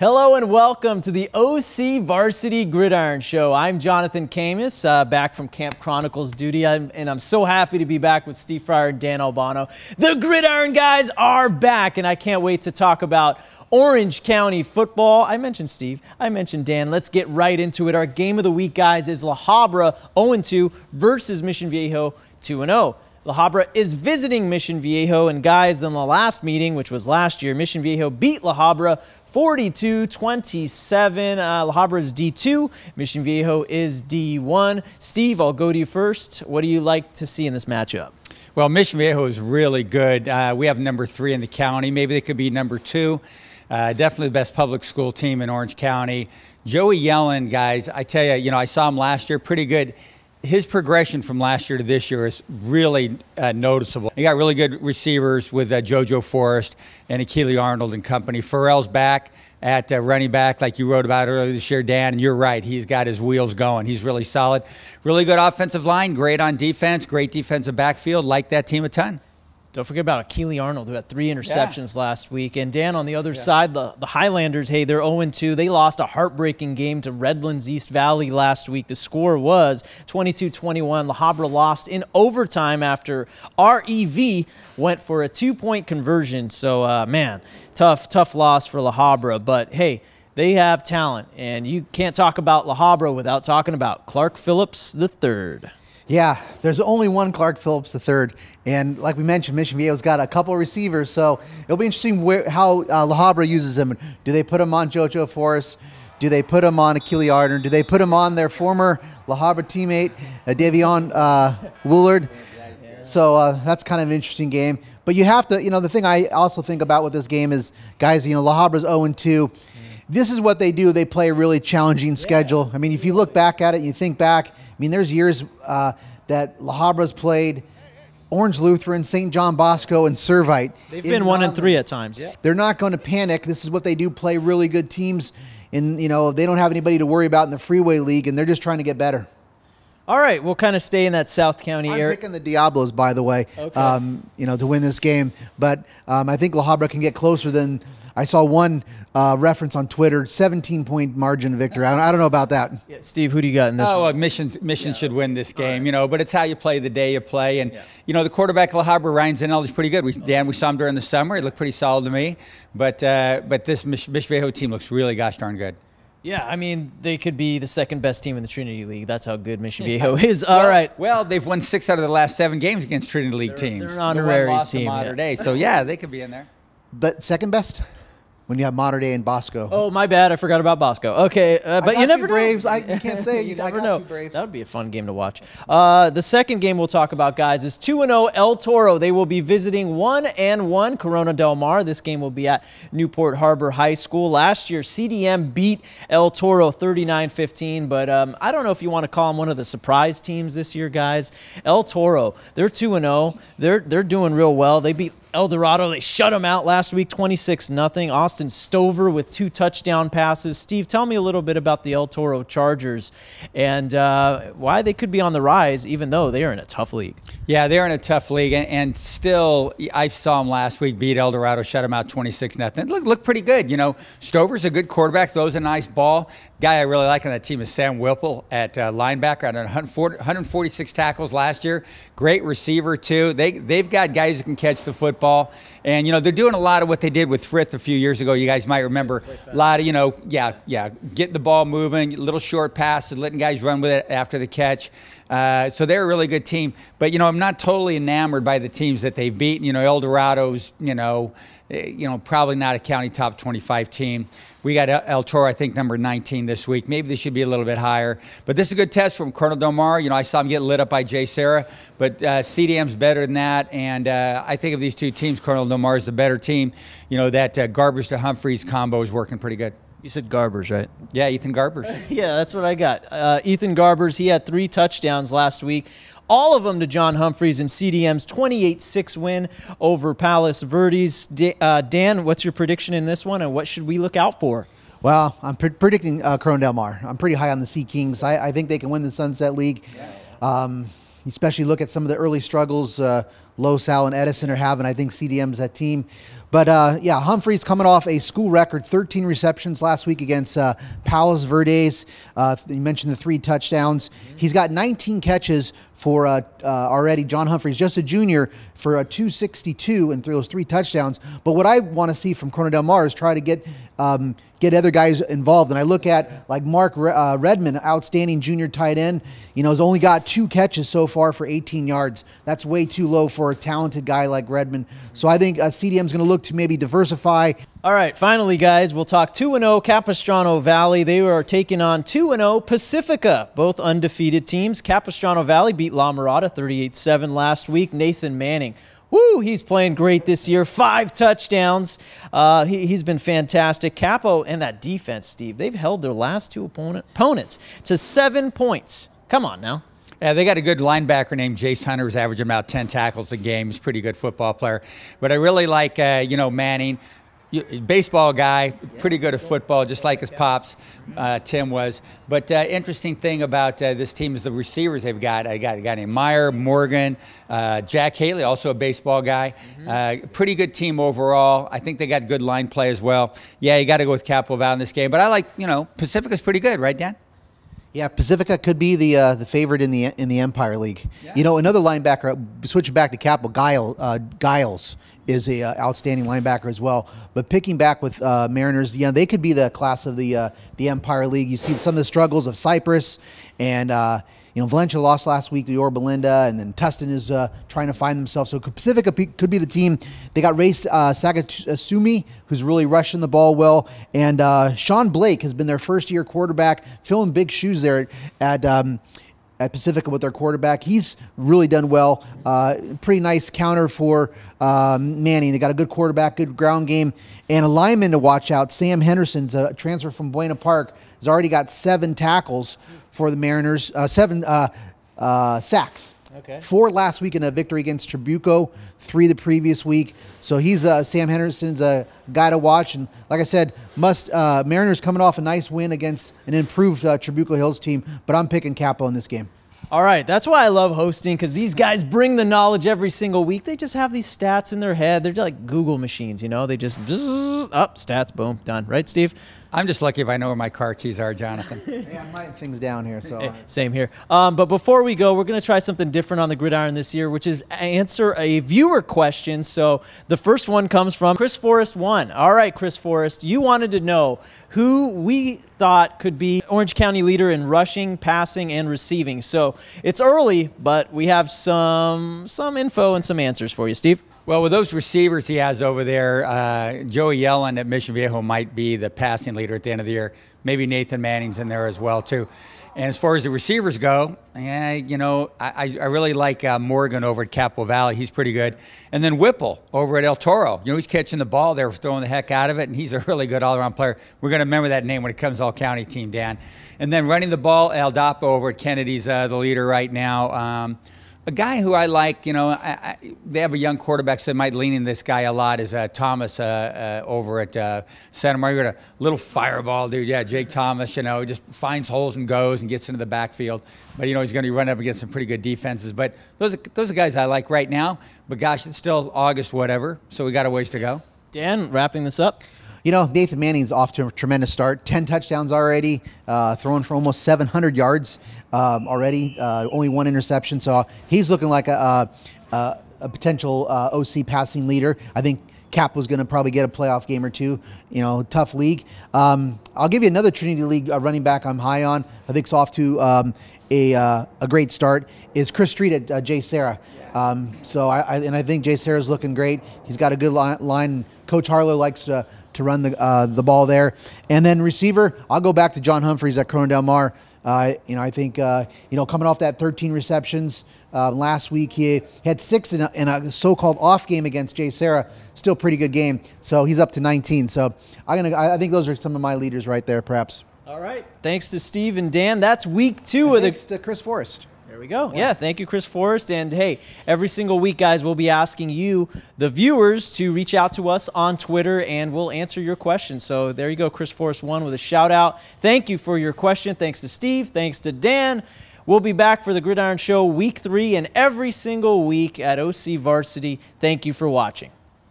Hello and welcome to the OCVarsity Gridiron Show. I'm Jonathan Khamis, back from Camp Chronicles duty, and I'm so happy to be back with Steve Fryer and Dan Albano. The Gridiron guys are back, and I can't wait to talk about Orange County football. I mentioned Steve, I mentioned Dan. Let's get right into it. Our game of the week, guys, is La Habra 0-2 versus Mission Viejo 2-0. La Habra is visiting Mission Viejo, and guys, in the last meeting, which was last year, Mission Viejo beat La Habra 42-27. La Habra is D2, Mission Viejo is D1. Steve, I'll go to you first. What do you like to see in this matchup? Well, Mission Viejo is really good. We have number 3 in the county. Maybe they could be number 2. Definitely the best public school team in Orange County. Joey Yellen, guys, I tell you, I saw him last year, pretty good. His progression from last year to this year is really noticeable. He got really good receivers with JoJo Forrest and Achille Arnold and company. Pharrell's back at running back, like you wrote about earlier this year, Dan, and you're right. He's got his wheels going. He's really solid. Really good offensive line, great on defense, great defensive backfield. Like that team a ton. Don't forget about Achille Arnold, who had 3 interceptions last week. And Dan, on the other side, the Highlanders, hey, they're 0-2. They lost a heartbreaking game to Redlands East Valley last week. The score was 22-21. La Habra lost in overtime after REV went for a 2-point conversion. So, man, tough loss for La Habra. But, hey, they have talent. And you can't talk about La Habra without talking about Clark Phillips III. Yeah, there's only one Clark Phillips III, and like we mentioned, Mission Viejo's got a couple of receivers, so it'll be interesting how La Habra uses him. Do they put him on JoJo Forrest? Do they put him on Achille Arnold? Do they put him on their former La Habra teammate, Davion Woolard? So that's kind of an interesting game. But you have to, the thing I also think about with this game is, guys, La Habra's 0-2. This is what they do. They play a really challenging schedule. I mean, if you look back at it and you think back, there's years that La Habra's played Orange Lutheran, St. John Bosco, and Servite. They've been 1-3 at times. Yeah. They're not going to panic. This is what they do, play really good teams. And, they don't have anybody to worry about in the Freeway League, and they're just trying to get better. All right, we'll kind of stay in that South County area. I'm picking the Diablos, by the way, okay. To win this game. But I think La Habra can get closer than – I saw one reference on Twitter, 17-point margin victory. I don't know about that. Yeah, Steve, who do you got in this one? Mission should win this game, but it's how you play the day you play. And, the quarterback, La Habra, Ryan Zinel, is pretty good. We saw him during the summer. He looked pretty solid to me. But this Mission Viejo team looks really gosh darn good. Yeah, they could be the second best team in the Trinity League. That's how good Mission Viejo is. All right. Well, they've won 6 out of the last 7 games against Trinity League teams. They're an honorary team. Mater Dei. So, yeah, they could be in there. But second best? When you have Mater Dei and Bosco. Oh, my bad. I forgot about Bosco. Okay, but you never know. Braves. You can't say you you never got know. You Braves. That would be a fun game to watch. The second game we'll talk about, guys, is 2-0 El Toro. They will be visiting 1-1 Corona Del Mar. This game will be at Newport Harbor High School. Last year, CDM beat El Toro 39-15, but I don't know if you want to call them one of the surprise teams this year, guys. El Toro, they're 2-0. They're doing real well. They beat El Dorado, they shut them out last week, 26-0. Austin Stover with 2 touchdown passes. Steve, tell me a little bit about the El Toro Chargers and why they could be on the rise, even though they are in a tough league. Yeah, they're in a tough league, and still, I saw them last week beat El Dorado, shut them out 26-0. Look pretty good. Stover's a good quarterback, throws a nice ball. Guy I really like on that team is Sam Whipple at linebacker. Had 146 tackles last year. Great receiver, too. They've got guys who can catch the football. And, they're doing a lot of what they did with Frith a few years ago. You guys might remember a lot of, getting the ball moving, little short passes, letting guys run with it after the catch. So they're a really good team. But, I'm not totally enamored by the teams that they've beaten. El Dorado's, probably not a county top 25 team. We got El Toro, I think, number 19 this week. Maybe they should be a little bit higher. But this is a good test from Corona Del Mar. I saw him get lit up by Jay Serra. But CDM's better than that. And I think of these 2 teams, Corona Del Mar is the better team. That Garbers to Humphreys combo is working pretty good. You said Garbers, right? Yeah, Ethan Garbers. Yeah, that's what I got. Ethan Garbers, he had 3 touchdowns last week. All of them to John Humphreys in CDM's 28-6 win over Palos Verdes. Dan, what's your prediction in this one, and what should we look out for? Well, I'm predicting Corona Del Mar. I'm pretty high on the Sea Kings. I think they can win the Sunset League. Especially look at some of the early struggles Low, Sal, and Edison are having. I think CDM's that team. But yeah, Humphreys coming off a school record 13 receptions last week against Palos Verdes. You mentioned the 3 touchdowns. He's got 19 catches for already. John Humphreys, just a junior, for a 262 and those 3 touchdowns. But what I want to see from Corona Del Mar is try to get other guys involved. And I look at like Mark Redmond, outstanding junior tight end. You know, has only got 2 catches so far for 18 yards. That's way too low for a talented guy like Redmond. So I think CDM's going to look to maybe diversify. All right, finally, guys, we'll talk 2-0 Capistrano Valley. They are taking on 2-0 Pacifica, both undefeated teams. Capistrano Valley beat La Mirada 38-7 last week. Nathan Manning, woo, he's playing great this year. 5 touchdowns. He's been fantastic. Capo and that defense, Steve, they've held their last 2 opponents to 7 points. Come on now. Yeah, they got a good linebacker named Jace Hunter, who's averaging about 10 tackles a game. He's a pretty good football player. But I really like, Manning. Baseball guy, pretty good at football, just like his pops, Tim was. But interesting thing about this team is the receivers they've got. I got a guy named Meyer, Morgan, Jack Haley, also a baseball guy. Pretty good team overall. I think they got good line play as well. Yeah, you got to go with Capo Valley in this game. But I like, Pacifica's pretty good, right, Dan? Yeah, Pacifica could be the favorite in the Empire League. Yeah. Another linebacker, switching back to Capo, Giles is a outstanding linebacker as well. But picking back with Mariners, they could be the class of the Empire League. You see some of the struggles of Cypress, and Valencia lost last week to Yorba Linda, and then Tustin is trying to find themselves. So Pacifica could be the team. They got Ray Sagatsumi, who's really rushing the ball well, and Sean Blake has been their first-year quarterback, filling big shoes there at Pacifica with their quarterback. He's really done well. Pretty nice counter for Manning. They got a good quarterback, good ground game, and a lineman to watch out. Sam Henderson's a transfer from Buena Park. Has already got 7 tackles for the Mariners, 7 sacks. Okay. 4 last week in a victory against Trabuco, 3 the previous week. So he's Sam Henderson's a guy to watch. And like I said, Mariners coming off a nice win against an improved Trabuco Hills team. But I'm picking Capo in this game. All right, that's why I love hosting, because these guys bring the knowledge every single week. They just have these stats in their head. They're like Google machines, They just up stats, boom, done. Right, Steve? I'm just lucky if I know where my car keys are, Jonathan. Yeah, I'm writing things down here. So same here. But before we go, we're going to try something different on the Gridiron this year, which is answer a viewer question. So the first one comes from Chris Forrest 1. All right, Chris Forrest, you wanted to know who we thought could be Orange County leader in rushing, passing, and receiving. So it's early, but we have some info and some answers for you, Steve. Well, with those receivers he has over there, Joey Yellen at Mission Viejo might be the passing leader at the end of the year. Maybe Nathan Manning's in there as well, too. And as far as the receivers go, I really like Morgan over at Capo Valley. He's pretty good. And then Whipple over at El Toro. He's catching the ball. They're throwing the heck out of it, and he's a really good all-around player. We're going to remember that name when it comes to all-county team, Dan. And then running the ball, Aldapo over at Kennedy's the leader right now. A guy who I like, they have a young quarterback, so they might lean in this guy a lot, is Thomas over at Santa Maria. Got a little fireball dude. Yeah, Jake Thomas, just finds holes and goes and gets into the backfield. But, he's going to be running up against some pretty good defenses. But those are guys I like right now. But, gosh, it's still August whatever, so we got a ways to go. Dan, wrapping this up. Nathan Manning's off to a tremendous start. 10 touchdowns already, throwing for almost 700 yards already. Only 1 interception, so he's looking like a potential OC passing leader. I think Capo's going to probably get a playoff game or 2. Tough league. I'll give you another Trinity League running back I'm high on. I think it's off to a great start. Is Chris Street at Jay Serra. I think Jay Serra's looking great. He's got a good line. Coach Harlow likes to run the ball there. And then receiver, I'll go back to John Humphreys at Corona Del Mar. I think, coming off that 13 receptions last week, he had 6 in a so-called off game against Jay Serra. Still pretty good game. So he's up to 19. So I think those are some of my leaders right there, perhaps. All right. Thanks to Steve and Dan. That's week 2 of the... Thanks to Chris Forrest. There we go. Yeah, thank you, Chris Forrest. And, hey, every single week, guys, we'll be asking you, the viewers, to reach out to us on Twitter, and we'll answer your questions. So there you go, Chris Forrest 1 with a shout-out. Thank you for your question. Thanks to Steve. Thanks to Dan. We'll be back for the Gridiron Show week 3 and every single week at OC Varsity. Thank you for watching.